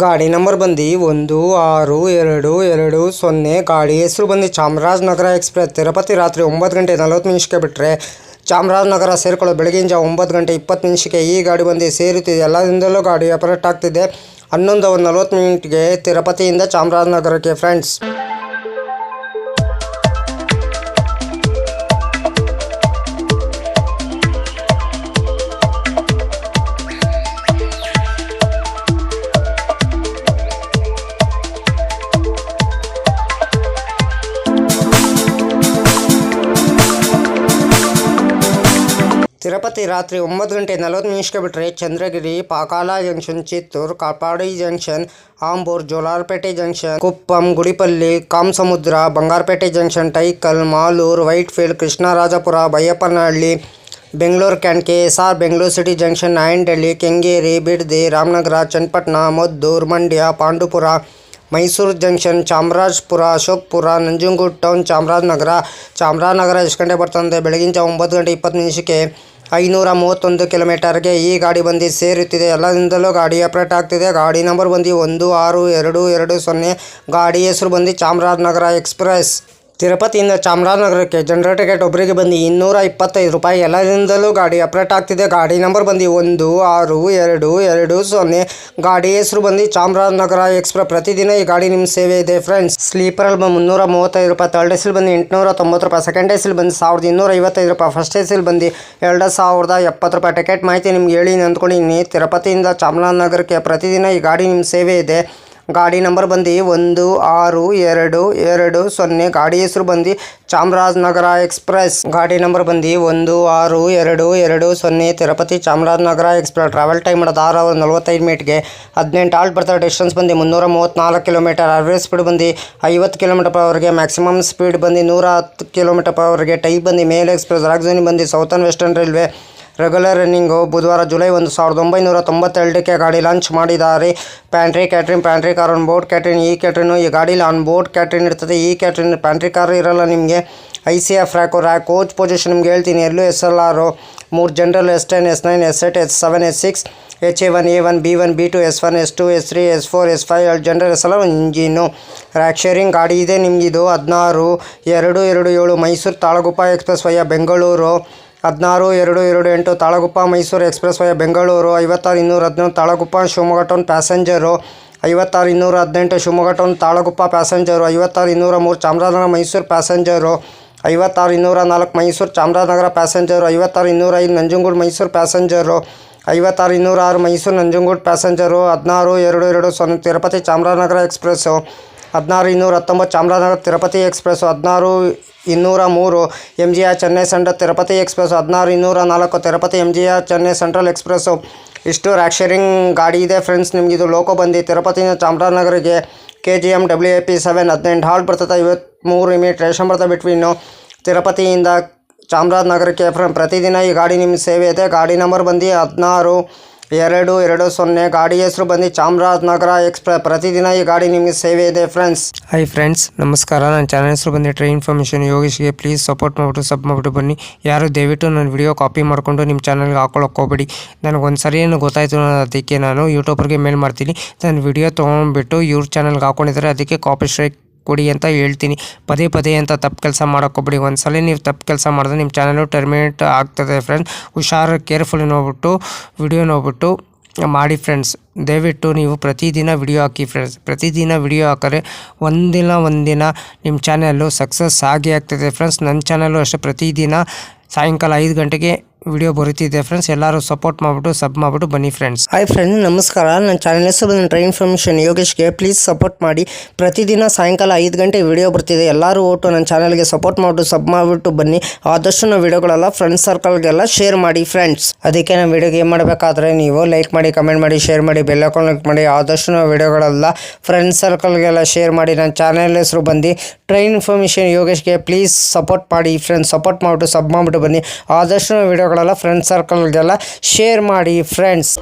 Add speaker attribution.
Speaker 1: ಗಾಡಿ ನಂಬರ್ ಬಂದು 1620, ಗಾಡಿ ಹೆಸರು ಬಂದು ಚಾಮರಾಜನಗರ ಎಕ್ಸ್ಪ್ರೆಸ್. ತಿರುಪತಿ ರಾತ್ರಿ 9:40 ಬಿಟ್ಟರೆ ಚಾಮರಾಜನಗರ ಸೇರಿಕೊಳ್ಳೋ ಬೆಳಗಿನ ಜಾವ 9:20 ಈ ಗಾಡಿ ಬಂದು ಸೇರುತ್ತಿದೆ. ಎಲ್ಲದಿಂದಲೂ ಗಾಡಿ ಆಪರೇಟ್ ಆಗ್ತಿದೆ. 11:40 ತಿರುಪತಿಯಿಂದ ಚಾಮರಾಜನಗರಕ್ಕೆ ಫ್ರೆಂಡ್ಸ್. ತಿರುಪತಿ ರಾತ್ರಿ 9:40 ಬಿಟ್ಟರೆ Chandragiri, ಪಾಕಾಲ junction, Chittoor, Katpadi junction, Ambur, Jolarpettai junction, Kuppam, Gudipalli, Kamasamudra, Bangarapet junction, Tyakal, Malur, Whitefield, Krishnarajapura, Baiyappanahalli, Bengaluru cantt, KSR, Bengaluru city junction, Nayandahalli, Kengeri, Bidadi, Ramanagara, Channapatna, Maddur, Mandya, Pandupura, Mysuru junction, Chamarajapura, Ashokapura, Nanjangud town, Chamarajanagar ಎಷ್ಟು ಗಂಟೆ ಬರ್ತಂದರೆ ಬೆಳಗಿನ ಜಾವ 9:20 531 ಕಿಲೋಮೀಟರ್ಗೆ ಈ ಗಾಡಿ ಬಂದು ಸೇರುತ್ತಿದೆ. ಎಲ್ಲದಿಂದಲೂ ಗಾಡಿ ಆಪರೇಟ್ ಆಗ್ತಿದೆ. ಗಾಡಿ ನಂಬರ್ ಬಂದು 1620, ಗಾಡಿ ಹೆಸರು ಬಂದು ಚಾಮರಾಜನಗರ ಎಕ್ಸ್ಪ್ರೆಸ್. ತಿರುಪತಿಯಿಂದ ಚಾಮರಾಜನಗರಕ್ಕೆ ಜನರಲ್ ಟಿಕೆಟ್ ಒಬ್ಬರಿಗೆ ಬಂದು 225 ರೂಪಾಯಿ. ಎಲ್ಲದಿಂದಲೂ ಗಾಡಿ ಆಪರೇಟ್ ಆಗ್ತಿದೆ. ಗಾಡಿ ನಂಬರ್ ಬಂದು 1620, ಗಾಡಿ ಹೆಸರು ಬಂದು ಚಾಮರಾಜನಗರ ಎಕ್ಸ್ಪ್ರೆಸ್. ಪ್ರತಿದಿನ ಈ ಗಾಡಿ ನಿಮ್ಮ ಸೇವೆ ಇದೆ ಫ್ರೆಂಡ್ಸ್. ಸ್ಲೀಪರಲ್ಲಿ ಬಂದು 335 ರೂಪಾಯಿ, ಥರ್ಡ್ ಎಸಿಲ್ ಬಂದು 890 ರೂಪಾಯಿ, ಸೆಕೆಂಡ್ ಎಸಿಲ್ ಬಂದು 1255 ರೂಪಾಯಿ, ಫಸ್ಟ್ ಎಸಿಲ್ ಬಂದು 2070 ರೂಪಾಯಿ. ಟಿಕೆಟ್ ಮಾಹಿತಿ ನಿಮ್ಗೆ ಹೇಳಿ ಅಂದ್ಕೊಂಡಿದ್ದೀನಿ. ತಿರುಪತಿಯಿಂದ ಚಾಮರಾಜನಗರಕ್ಕೆ ಪ್ರತಿದಿನ ಈ ಗಾಡಿ ನಿಮ್ಮ ಸೇವೆ ಇದೆ. ಗಾಡಿ ನಂಬರ್ ಬಂದು 1620, ಗಾಡಿ ಹೆಸರು ಬಂದು ಚಾಮರಾಜನಗರ ಎಕ್ಸ್ಪ್ರೆಸ್. ಗಾಡಿ ನಂಬರ್ ಬಂದು 1620, Tirupati Chamarajanagar express. Travel time ಮಾಡೋದು 6 hours 45 minutes, 18 halt ಬರ್ತಾರೆ. ಡಿಸ್ಟೆನ್ಸ್ ಬಂದು 334 ಕಿಲೋಮೀಟರ್. ಅವರೇಜ್ ಸ್ಪೀಡ್ ಬಂದು 50 km/h, ಮ್ಯಾಕ್ಸಿಮಮ್ ಸ್ಪೀಡ್ ಬಂದು 110 km/h. ಟೈಪ್ ಬಂದು ಮೇಲ್ ಎಕ್ಸ್ಪ್ರೆಸ್. ರಾಜಧಾನಿ ಬಂದು southern western railway. Regular running. ಬುಧವಾರ ಜುಲೈ 1, 1992 ಗಾಡಿ ಲಾಂಚ್ ಮಾಡಿದ್ದಾರೆ. Pantry car on board catering. ಈ ಕ್ಯಾಟ್ರಿನ್ ಈ ಗಾಡೀಲಿ ಆನ್ ಬೋರ್ಡ್ ಕ್ಯಾಟ್ರಿನ್ ಇರ್ತದೆ. ಈ ಕ್ಯಾಟ್ರಿನ್ ಪ್ಯಾಂಟ್ರಿ ಕಾರ್ ಇರಲ್ಲ ನಿಮಗೆ. ICF ರ್ಯಾಕ್ ಕೋಚ್ ಪೊಸಿಷನ್ ನಿಮ್ಗೆ ಹೇಳ್ತೀನಿ. ಎಲ್ಲೂ SLR, 3 general, S10, S9, S8, S7, S6, HA1, A1, B1, B2, S1, S2, S3, S4, S5, general SLR engine. Rake sharing ಗಾಡಿ ಇದೆ ನಿಮಗಿದು. 16-227 Mysuru Talaguppa express via Bengaluru. 16-228 Talaguppa Mysuru express via Bengaluru. 56-217 Talaguppa Shivamogga town passenger. 56-218 Shivamogga town Talaguppa passenger. 56-203 Chamarajanagar Mysuru passenger. 56-204 Mysuru Chamarajanagar passenger. 56-205 Nanjangud Mysuru passenger. 56-206 Mysuru Nanjangud passenger. 16-220 Tirupati Chamarajanagar express. 16-219 Chamarajanagar Tirupati express. 16-203 MGR Chennai central Tirupati express. 16-204 Tirupati MGR Chennai central express. ಇಷ್ಟು rack sharing ಗಾಡಿ ಇದೆ friends. ನಿಮಗಿದು ಲೋಕೋ ಬಂದು ತಿರುಪತಿಯಿಂದ ಚಾಮರಾಜನಗರಿಗೆ KGM WAP 7 18 halt ಬರ್ತದೆ. 53 minutes ration ಬರ್ತದೆ between ತಿರುಪತಿಯಿಂದ ಚಾಮರಾಜನಗರಕ್ಕೆ. ಪ್ರತಿದಿನ ಈ ಗಾಡಿ ನಿಮ್ಮ ಸೇವೆ ಇದೆ. ಗಾಡಿ ನಂಬರ್ ಬಂದು 16-220, ಗಾಡಿ ಹೆಸರು ಬಂದು ಚಾಮರಾಜನಗರ ಎಕ್ಸ್ಪ್ರೆಸ್. ಪ್ರತಿದಿನ ಈ ಗಾಡಿ ನಿಮಗೆ ಸೇವೆ ಇದೆ ಫ್ರೆಂಡ್ಸ್.
Speaker 2: ಹಾಯ್ ಫ್ರೆಂಡ್ಸ್, ನಮಸ್ಕಾರ. ನನ್ನ ಚಾನಲ್ ಹೆಸರು ಬಂದು ಟ್ರೈನ್ ಇನ್ಫಾರ್ಮೇಷನ್ ಯೋಗೇಶ್ಗೆ. ಪ್ಲೀಸ್ ಸಪೋರ್ಟ್ ಮಾಡಿಬಿಟ್ಟು ಸಬ್ ಮಾಡಿಬಿಟ್ಟು ಬನ್ನಿ. ಯಾರು ದಯವಿಟ್ಟು ನನ್ನ ವಿಡಿಯೋ ಕಾಪಿ ಮಾಡಿಕೊಂಡು ನಿಮ್ಮ ಚಾನಲ್ಗೆ ಹಾಕೊಳ್ಳೋಕೆ ಹೋಗ್ಬೇಡಿ. ನನಗೊಂದು ಸರಿ ಏನು ಗೊತ್ತಾಯಿತು, ಅದಕ್ಕೆ ನಾನು ಯೂಟ್ಯೂಬರ್ಗೆ ಮೇಲ್ ಮಾಡ್ತೀನಿ. ನನ್ನ ವಿಡಿಯೋ ತೊಗೊಂಡ್ಬಿಟ್ಟು ಇವ್ರ ಚಾನಲ್ಗೆ ಹಾಕ್ಕೊಂಡಿದ್ದಾರೆ, ಅದಕ್ಕೆ ಕಾಪಿ ಸ್ಟ್ರೈಕ್ ಕೊಡಿ ಅಂತ ಹೇಳ್ತೀನಿ. ಪದೇ ಅಂತ ತಪ್ಪು ಕೆಲಸ ಮಾಡೋಕ್ಕೋಗ್ಬೇಡಿ. ಒಂದ್ಸಲ ನೀವು ತಪ್ಪು ಕೆಲಸ ಮಾಡಿದ್ರೆ ನಿಮ್ಮ ಚಾನಲು ಟರ್ಮಿನೇಟ್ ಆಗ್ತದೆ ಫ್ರೆಂಡ್ಸ್. ಹುಷಾರು, ಕೇರ್ಫುಲ್ ನೋಡ್ಬಿಟ್ಟು ವಿಡಿಯೋ ನೋಡ್ಬಿಟ್ಟು ಮಾಡಿ ಫ್ರೆಂಡ್ಸ್. ದಯವಿಟ್ಟು ನೀವು ಪ್ರತಿದಿನ ವಿಡಿಯೋ ಹಾಕಿ ಫ್ರೆಂಡ್ಸ್. ಪ್ರತಿದಿನ ವಿಡಿಯೋ ಹಾಕಿದ್ರೆ ಒಂದಿನ ನಿಮ್ಮ ಚಾನಲ್ಲು ಸಕ್ಸಸ್ ಆಗೇ ಆಗ್ತದೆ ಫ್ರೆಂಡ್ಸ್. ನನ್ನ ಚಾನಲ್ಲು ಅಷ್ಟೇ ಪ್ರತಿದಿನ ಸಾಯಂಕಾಲ 5 ಗಂಟೆಗೆ ವಿಡಿಯೋ ಬರುತ್ತಿದೆ ಫ್ರೆಂಡ್ಸ್. ಎಲ್ಲರೂ ಸಪೋರ್ಟ್ ಮಾಡಿಬಿಟ್ಟು ಸಬ್ ಮಾಡಿಬಿಟ್ಟು ಬನ್ನಿ ಫ್ರೆಂಡ್ಸ್.
Speaker 1: ಹಾಯ್ ಫ್ರೆಂಡ್ಸ್, ನಮಸ್ಕಾರ. ನನ್ನ ಚಾನಲ್ ಹೆಸರು ಬಂದು ಟ್ರೈನ್ ಇನ್ಫಾರ್ಮೇಷನ್ ಯೋಗೇಶ್ಗೆ. ಪ್ಲೀಸ್ ಸಪೋರ್ಟ್ ಮಾಡಿ. ಪ್ರತಿದಿನ ಸಾಯಂಕಾಲ 5 ಗಂಟೆ ವಿಡಿಯೋ ಬರ್ತಿದೆ. ಎಲ್ಲರೂ ಒಟ್ಟು ನನ್ನ ಚಾನಲ್ಗೆ ಸಪೋರ್ಟ್ ಮಾಡಿಬಿಟ್ಟು ಸಬ್ ಮಾಡಿಬಿಟ್ಟು ಬನ್ನಿ. ಆದಷ್ಟು ನಾವು ವಿಡಿಯೋಗಳೆಲ್ಲ ಫ್ರೆಂಡ್ಸ್ ಸರ್ಕಲ್ಗೆಲ್ಲ ಶೇರ್ ಮಾಡಿ ಫ್ರೆಂಡ್ಸ್. ಅದಕ್ಕೆ ನಾವು ವಿಡಿಯೋಗೆ ಏನು ಮಾಡಬೇಕಾದ್ರೆ ನೀವು ಲೈಕ್ ಮಾಡಿ, ಕಮೆಂಟ್ ಮಾಡಿ, ಶೇರ್ ಮಾಡಿ, ಬೆಲ್ ಐಕಾನ್ ಕ್ಲಿಕ್ ಮಾಡಿ. ಆದಷ್ಟು ನಾವು ವಿಡಿಯೋಗಳೆಲ್ಲ ಫ್ರೆಂಡ್ಸ್ ಸರ್ಕಲ್ಗೆಲ್ಲ ಶೇರ್ ಮಾಡಿ. ನನ್ನ ಚಾನಲ್ ಹೆಸರು ಬಂದು ಟ್ರೈನ್ ಇನ್ಫಾರ್ಮೇಷನ್ ಯೋಗೇಶ್ಗೆ. ಪ್ಲೀಸ್ ಸಪೋರ್ಟ್ ಮಾಡಿ ಫ್ರೆಂಡ್ಸ್. ಸಪೋರ್ಟ್ ಮಾಡಿಬಿಟ್ಟು ಸಬ್ ಮಾಡಿಬಿಟ್ಟು ಬನ್ನಿ. ಆದಷ್ಟು ನಾವು ವಿಡಿಯೋಗಳೆಲ್ಲ ಫ್ರೆಂಡ್ಸ್ ಸರ್ಕಲ್ಗೆಲ್ಲ ಶೇರ್ ಮಾಡಿ ಫ್ರೆಂಡ್ಸ್.